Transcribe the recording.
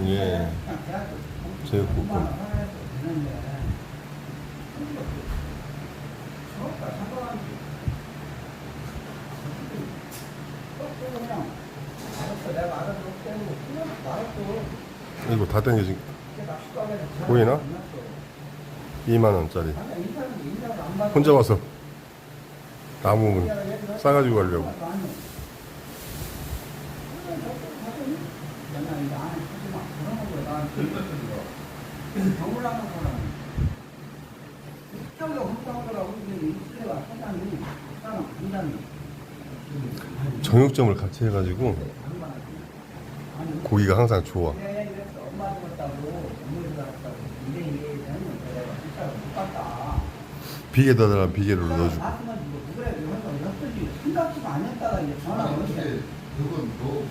이게 제육볶음. 이거 다 땡겨진 보이나? 2만원짜리 혼자 와서 나무 싸가지고 가려고. 정육점을 같이 해가지고 고기가 항상 좋아. 비계에다 달라 비계를 넣어주고. 생각지도 안 했다가 이제 전화 오는데 그건 너